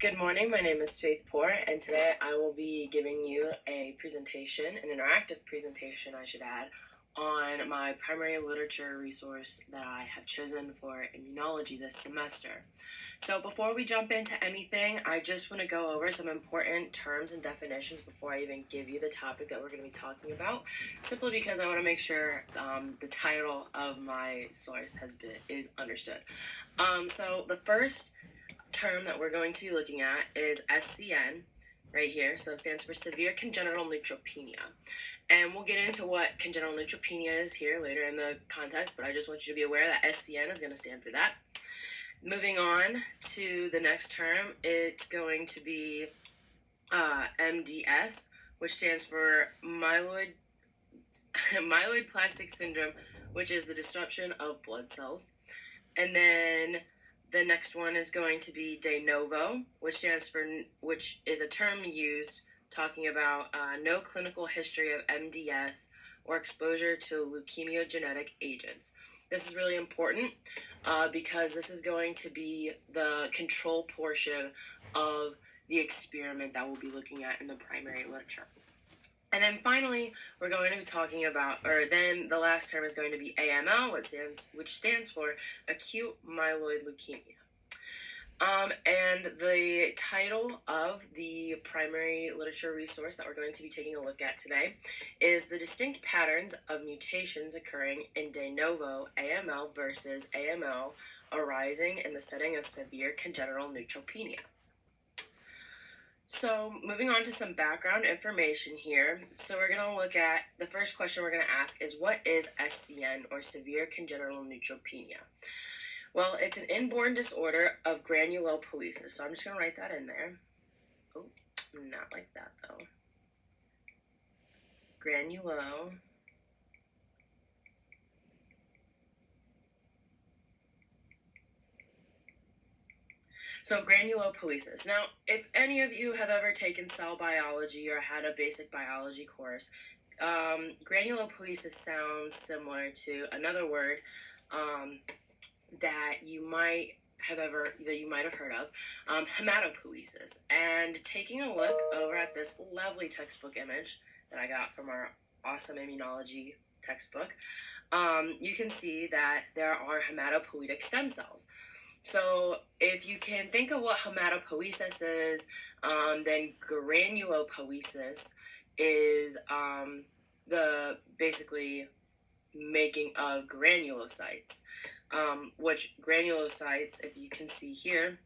Good morning, my name is Faith Poor, and today I will be giving you a presentation, an interactive presentation I should add, on my primary literature resource that I have chosen for immunology this semester. So before we jump into anything, I just want to go over some important terms and definitions before I even give you the topic that we're going to be talking about, simply because I want to make sure the title of my source is understood. So the first term that we're going to be looking at is SCN right here. So it stands for severe congenital neutropenia. And we'll get into what congenital neutropenia is here later in the context, but I just want you to be aware that SCN is going to stand for that. Moving on to the next term, it's going to be MDS, which stands for myeloid plastic syndrome, which is the disruption of blood cells. And then the next one is going to be de novo, which is a term used talking about no clinical history of MDS or exposure to leukemia-genetic agents. This is really important because this is going to be the control portion of the experiment that we'll be looking at in the primary literature. And then finally, we're going to be talking about, or then the last term is going to be AML, which stands for acute myeloid leukemia. And the title of the primary literature resource that we're going to be taking a look at today is The Distinct Patterns of Mutations Occurring in De Novo AML versus AML Arising in the Setting of Severe Congenital Neutropenia. So moving on to some background information here. So we're going to look at, the first question we're going to ask is, what is SCN, or severe congenital neutropenia? Well, it's an inborn disorder of granulopoiesis. So I'm just going to write that in there. Oh, not like that though. So granulopoiesis. Now, if any of you have ever taken cell biology or had a basic biology course, granulopoiesis sounds similar to another word that you might have heard of, hematopoiesis. And taking a look over at this lovely textbook image that I got from our awesome immunology textbook, you can see that there are hematopoietic stem cells. So if you can think of what hematopoiesis is, then granulopoiesis is the basically making of granulocytes, which granulocytes, if you can see here,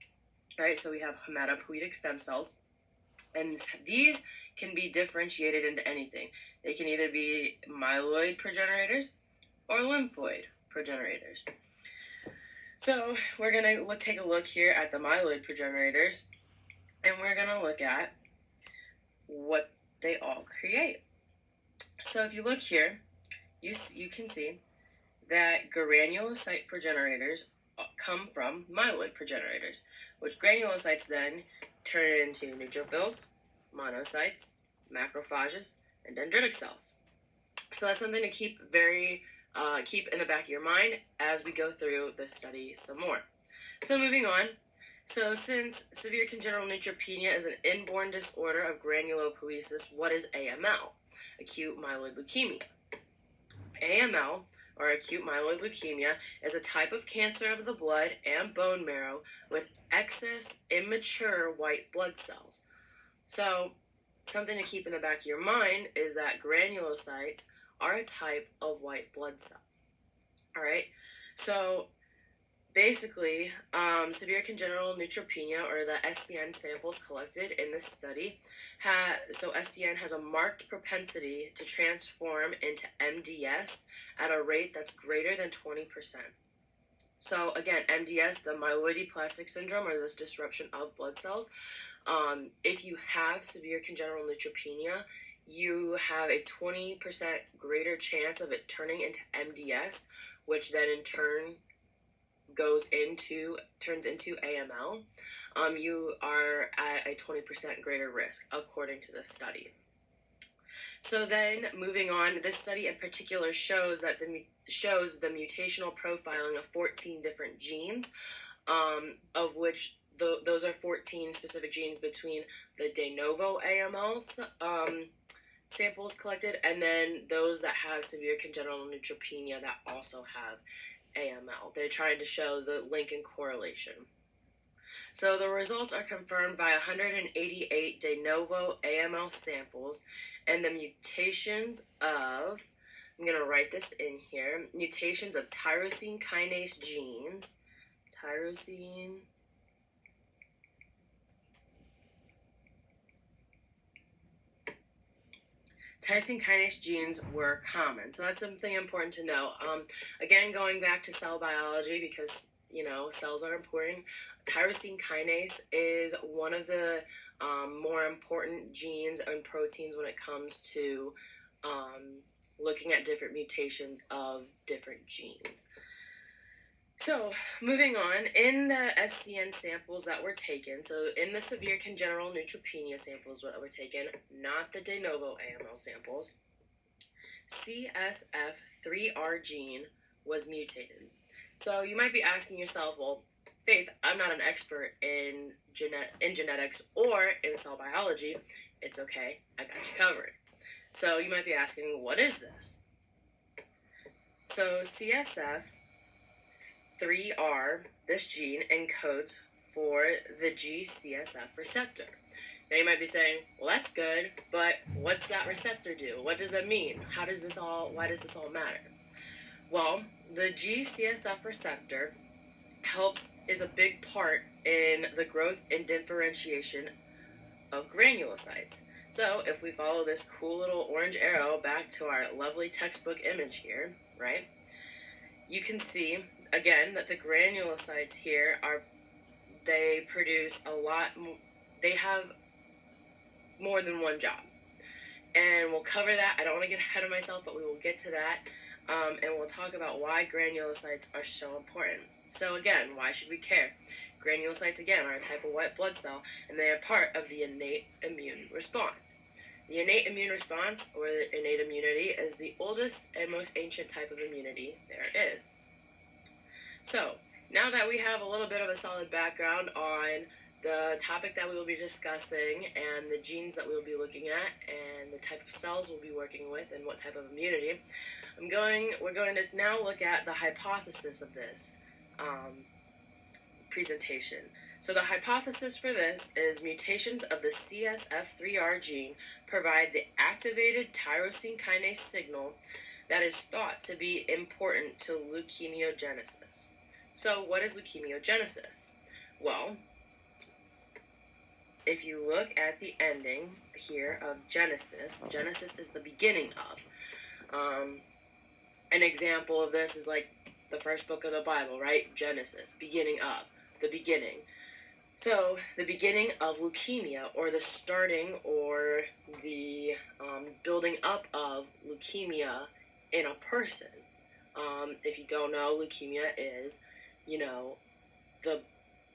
right, so we have hematopoietic stem cells, and these can be differentiated into anything. They can either be myeloid progenitors or lymphoid progenitors. So we're going to take a look here at the myeloid progenitors, and we're going to look at what they all create. So if you look here, you can see that granulocyte progenitors come from myeloid progenitors, which granulocytes then turn into neutrophils, monocytes, macrophages, and dendritic cells. So that's something to keep in the back of your mind as we go through this study some more. So moving on. So since severe congenital neutropenia is an inborn disorder of granulopoiesis, what is AML? Acute myeloid leukemia. AML, or acute myeloid leukemia, is a type of cancer of the blood and bone marrow with excess immature white blood cells. So something to keep in the back of your mind is that granulocytes are a type of white blood cell. All right, so basically, severe congenital neutropenia, or the SCN samples collected in this study, so SCN has a marked propensity to transform into MDS at a rate that's greater than 20%. So again, MDS, the myeloid-plastic syndrome, or this disruption of blood cells, if you have severe congenital neutropenia, you have a 20% greater chance of it turning into MDS, which then in turn turns into AML. You are at a 20% greater risk, according to this study. So then, moving on, this study in particular shows the mutational profiling of 14 different genes, of which those are 14 specific genes between the de novo AMLs samples collected, and then those that have severe congenital neutropenia that also have AML. They're trying to show the link and correlation. So the results are confirmed by 188 de novo AML samples, and the mutations of, I'm going to write this in here, mutations of tyrosine kinase genes, tyrosine kinase genes were common. So that's something important to know. Again, going back to cell biology, because, cells are important, tyrosine kinase is one of the more important genes and proteins when it comes to looking at different mutations of different genes. So, moving on, in the SCN samples that were taken, so in the severe congenital neutropenia samples that were taken, not the de novo AML samples, CSF3R gene was mutated. So you might be asking yourself, well, Faith, I'm not an expert in genetics or in cell biology. It's okay, I got you covered. So you might be asking, what is this? So CSF3R, this gene, encodes for the G-CSF receptor. Now you might be saying, well, that's good, but what's that receptor do? What does that mean? Why does this all matter? Well, the G-CSF receptor is a big part in the growth and differentiation of granulocytes. So if we follow this cool little orange arrow back to our lovely textbook image here, right, you can see again that the granulocytes here they produce a lot, they have more than one job. And we'll cover that. I don't want to get ahead of myself, but we will get to that. And we'll talk about why granulocytes are so important. So again, why should we care? Granulocytes, again, are a type of white blood cell, and they are part of the innate immune response. The innate immune response, or the innate immunity, is the oldest and most ancient type of immunity there is. So, now that we have a little bit of a solid background on the topic that we will be discussing and the genes that we will be looking at and the type of cells we'll be working with and what type of immunity, we're going to now look at the hypothesis of this presentation. So the hypothesis for this is mutations of the CSF3R gene provide the activated tyrosine kinase signal that is thought to be important to leukemiogenesis. So what is leukemiogenesis? Well, if you look at the ending here of Genesis, Genesis is the beginning of. An example of this is like the first book of the Bible, right? Genesis, beginning of, the beginning. So the beginning of leukemia, or the starting or the building up of leukemia in a person. If you don't know, leukemia is,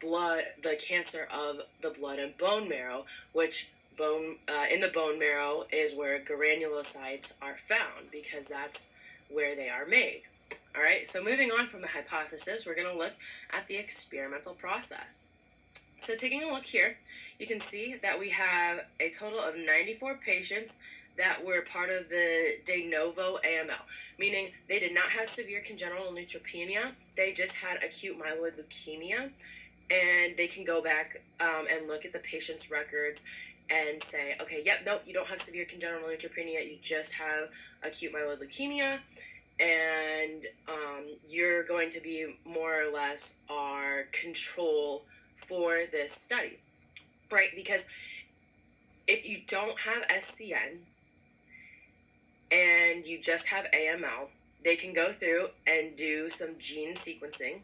the cancer of the blood and bone marrow, which in the bone marrow is where granulocytes are found, because that's where they are made. All right, so moving on from the hypothesis, we're going to look at the experimental process. So taking a look here, you can see that we have a total of 94 patients that were part of the de novo AML, meaning they did not have severe congenital neutropenia, they just had acute myeloid leukemia, and they can go back and look at the patient's records and say, okay, yep, nope, you don't have severe congenital neutropenia, you just have acute myeloid leukemia, and you're going to be more or less our control for this study, right? Because if you don't have SCN and you just have AML, they can go through and do some genetic sequencing,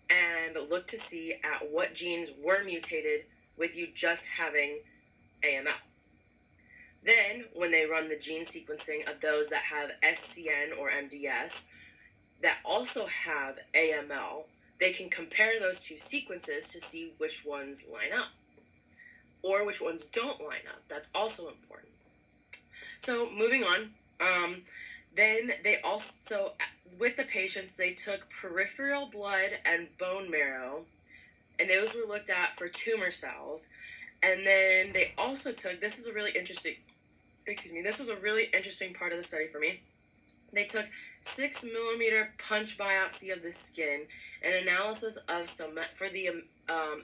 and look to see at what genes were mutated with you just having AML. Then, when they run the gene sequencing of those that have SCN or MDS that also have AML, they can compare those two sequences to see which ones line up or which ones don't line up. That's also important. So moving on, Then they also, with the patients, they took peripheral blood and bone marrow, and those were looked at for tumor cells. And then they also took, this is a really interesting, this was a really interesting part of the study for me. They took 6 millimeter punch biopsy of the skin and analysis of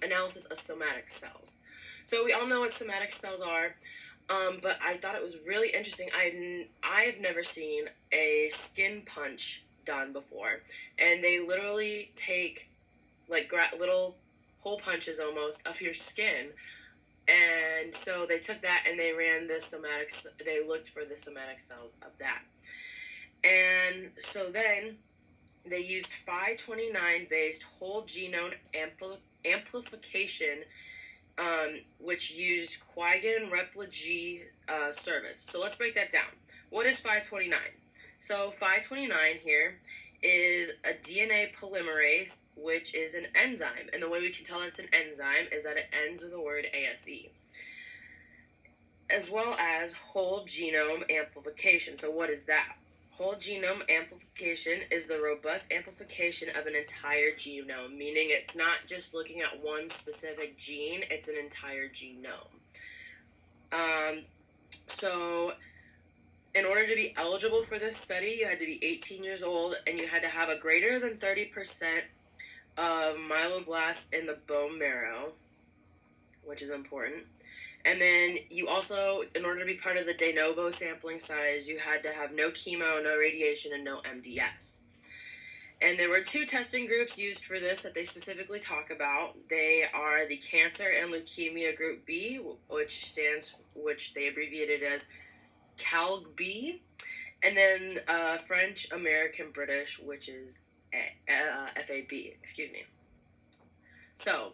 analysis of somatic cells. So we all know what somatic cells are, but I thought it was really interesting. I've never seen a skin punch done before, and they literally take like little hole punches almost of your skin. And so they took that and they ran the somatics. They looked for the somatic cells of that. And so then they used Phi-29 based whole genome amplification, which used Quigan Repligy service. So let's break that down. What is Phi-29? So Phi-29 here is a DNA polymerase, which is an enzyme. And the way we can tell it's an enzyme is that it ends with the word ASE. As well as whole genome amplification. So what is that? Whole genome amplification is the robust amplification of an entire genome, meaning it's not just looking at one specific gene, it's an entire genome. So in order to be eligible for this study, you had to be 18 years old and you had to have a greater than 30% of myeloblasts in the bone marrow, which is important. And then you also, in order to be part of the de novo sampling size, you had to have no chemo, no radiation, and no MDS. And there were 2 testing groups used for this that they specifically talk about. They are the cancer and leukemia group B, which they abbreviated as CALG-B, and then French, American, British, which is FAB, excuse me. So,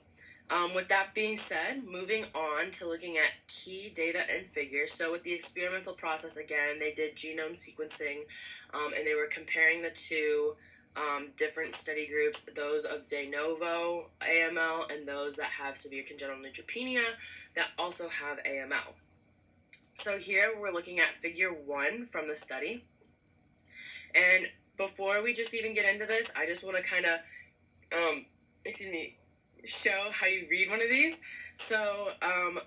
with that being said, moving on to looking at key data and figures. So with the experimental process, again, they did genome sequencing, and they were comparing the 2 different study groups, those of de novo AML and those that have severe congenital neutropenia that also have AML. So here we're looking at figure 1 from the study. And before we just even get into this, I just want to kind of, show how you read one of these. So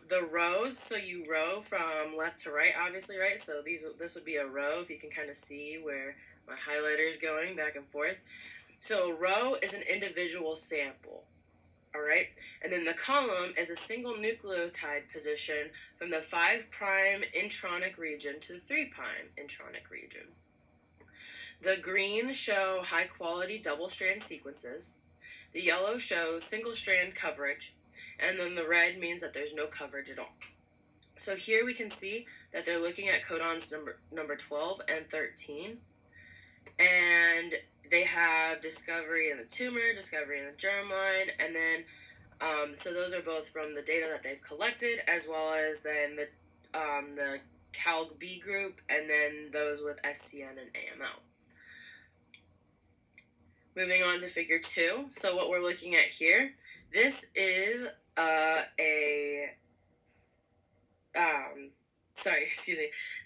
the rows, so you row from left to right, obviously, right? So this would be a row, if you can kind of see where my highlighter is going back and forth. So row is an individual sample, all right? And then the column is a single nucleotide position from the 5' intronic region to the 3' intronic region. The green show high-quality double-strand sequences. The yellow shows single-strand coverage, and then the red means that there's no coverage at all. So here we can see that they're looking at codons number 12 and 13, and they have discovery in the tumor, discovery in the germline, and then so those are both from the data that they've collected, as well as then the CALG-B group, and then those with SCN and AML. Moving on to figure 2. So what we're looking at here, this is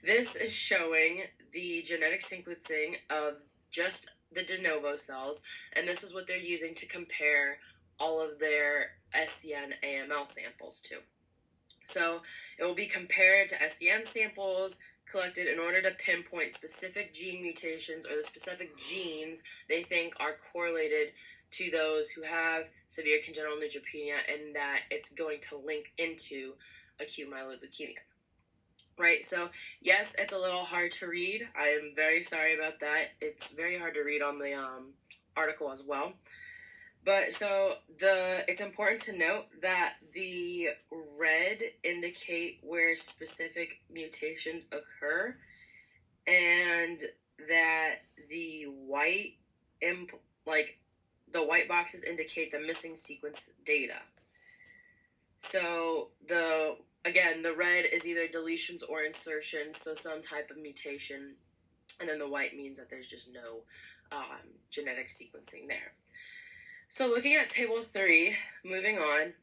this is showing the genetic sequencing of just the de novo cells, and this is what they're using to compare all of their SCN AML samples to. So it will be compared to SCN samples collected in order to pinpoint specific gene mutations or the specific genes they think are correlated to those who have severe congenital neutropenia, and that it's going to link into acute myeloid leukemia. Right, so yes, it's a little hard to read. I am very sorry about that. It's very hard to read on the article as well. But so it's important to note that the red indicate where specific mutations occur, and that the white boxes indicate the missing sequence data. So the red is either deletions or insertions, so some type of mutation, and then the white means that there's just no genetic sequencing there. So looking at table 3, moving on,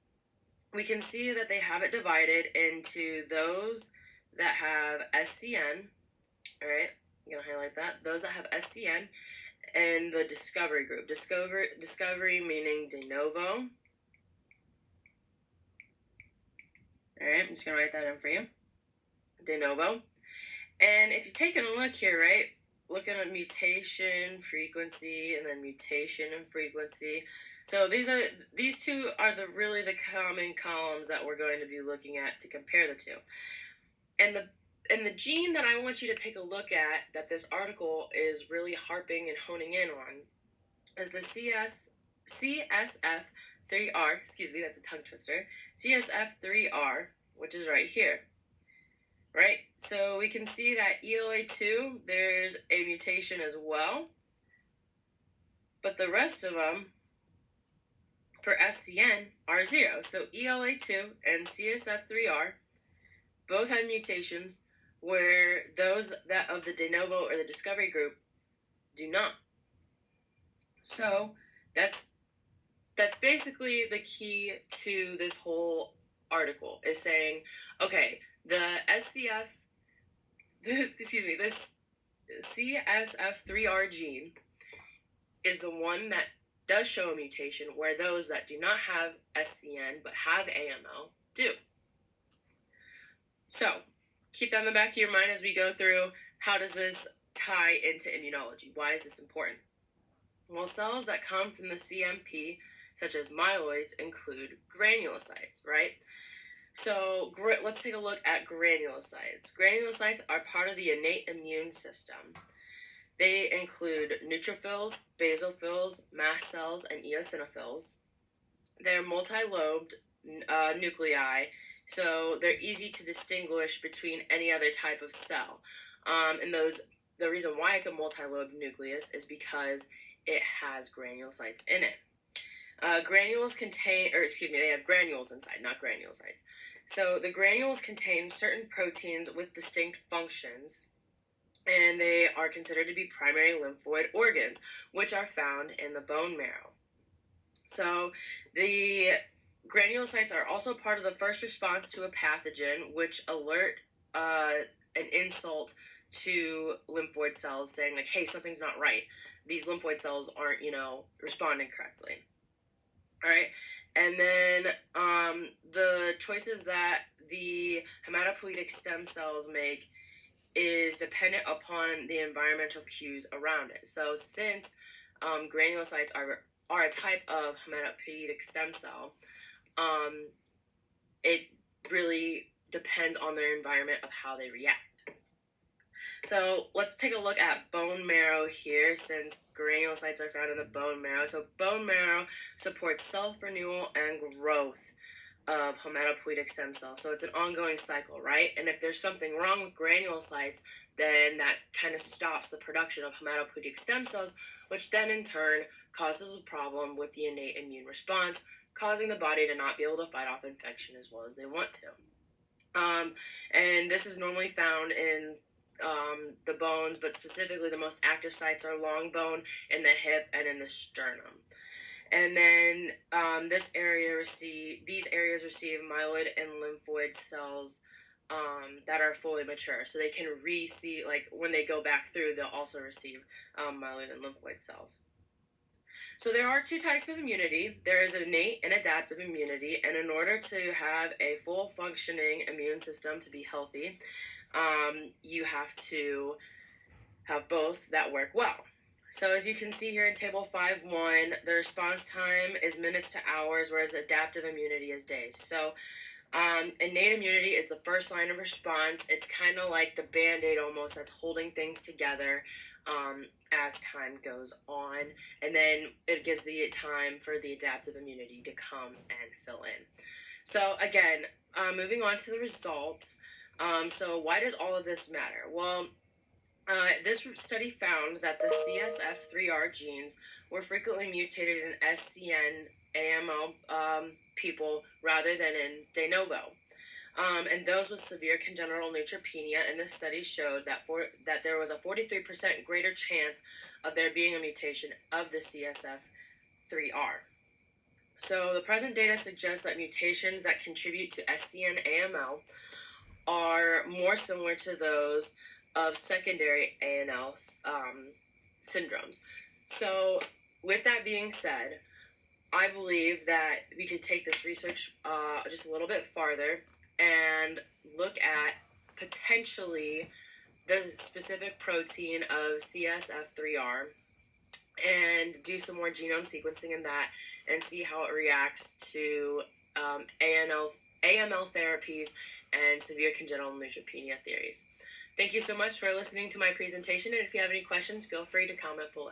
we can see that they have it divided into those that have SCN, all right, I'm going to highlight that. Those that have SCN and the discovery group. Discovery meaning de novo. All right, I'm just going to write that in for you. De novo. And if you're taking a look here, right, looking at mutation, frequency, and then mutation and frequency. So these two are really the common columns that we're going to be looking at to compare the two. And the gene that I want you to take a look at, that this article is really harping and honing in on, is the CSF3R, excuse me, that's a tongue twister, CSF3R, which is right here. Right? So we can see that ELA2, there's a mutation as well. But the rest of them, for SCN, are 0. So ELA2 and CSF3R both have mutations, where those that of the de novo or the discovery group do not. So that's basically the key to this whole article, is saying, okay, the this CSF3R gene is the one that does show a mutation, where those that do not have SCN but have AML do. So keep that in the back of your mind as we go through, how does this tie into immunology? Why is this important? Well, cells that come from the CMP, such as myeloids, include granulocytes, right? So let's take a look at granulocytes. Granulocytes are part of the innate immune system. They include neutrophils, basophils, mast cells, and eosinophils. They're multi-lobed nuclei, so they're easy to distinguish between any other type of cell. And the reason why it's a multi-lobed nucleus is because it has granulocytes in it. They have granules inside, not granulocytes. So the granules contain certain proteins with distinct functions, and they are considered to be primary lymphoid organs, which are found in the bone marrow. So the granulocytes are also part of the first response to a pathogen, which alert an insult to lymphoid cells, saying like, hey, something's not right. These lymphoid cells aren't, responding correctly. All right. And then the choices that the hematopoietic stem cells make is dependent upon the environmental cues around it. So since granulocytes are a type of hematopoietic stem cell, it really depends on their environment of how they react. So let's take a look at bone marrow here, since granulocytes are found in the bone marrow. So bone marrow supports self-renewal and growth of hematopoietic stem cells. So it's an ongoing cycle, right? And if there's something wrong with granulocytes, then that kind of stops the production of hematopoietic stem cells, which then in turn causes a problem with the innate immune response, causing the body to not be able to fight off infection as well as they want to. And this is normally found in the bones, but specifically the most active sites are long bone, in the hip, and in the sternum. And then these areas receive myeloid and lymphoid cells that are fully mature. So they can receive, like when they go back through, they'll also receive myeloid and lymphoid cells. So there are two types of immunity. There is innate and adaptive immunity. And in order to have a full functioning immune system to be healthy, you have to have both that work well. So as you can see here in table 5.1, the response time is minutes to hours, whereas adaptive immunity is days. So innate immunity is the first line of response. It's kind of like the Band-Aid almost that's holding things together as time goes on. And then it gives the time for the adaptive immunity to come and fill in. So again, moving on to the results. So why does all of this matter? Well, this study found that the CSF3R genes were frequently mutated in SCN AML people rather than in de novo. And those with severe congenital neutropenia in this study showed that there was a 43% greater chance of there being a mutation of the CSF3R. So the present data suggests that mutations that contribute to SCN AML are more similar to those of secondary ANL syndromes. So, with that being said, I believe that we could take this research just a little bit farther and look at potentially the specific protein of CSF3R and do some more genome sequencing in that and see how it reacts to AML therapies and severe congenital neutropenia theories. Thank you so much for listening to my presentation, and if you have any questions, feel free to comment below.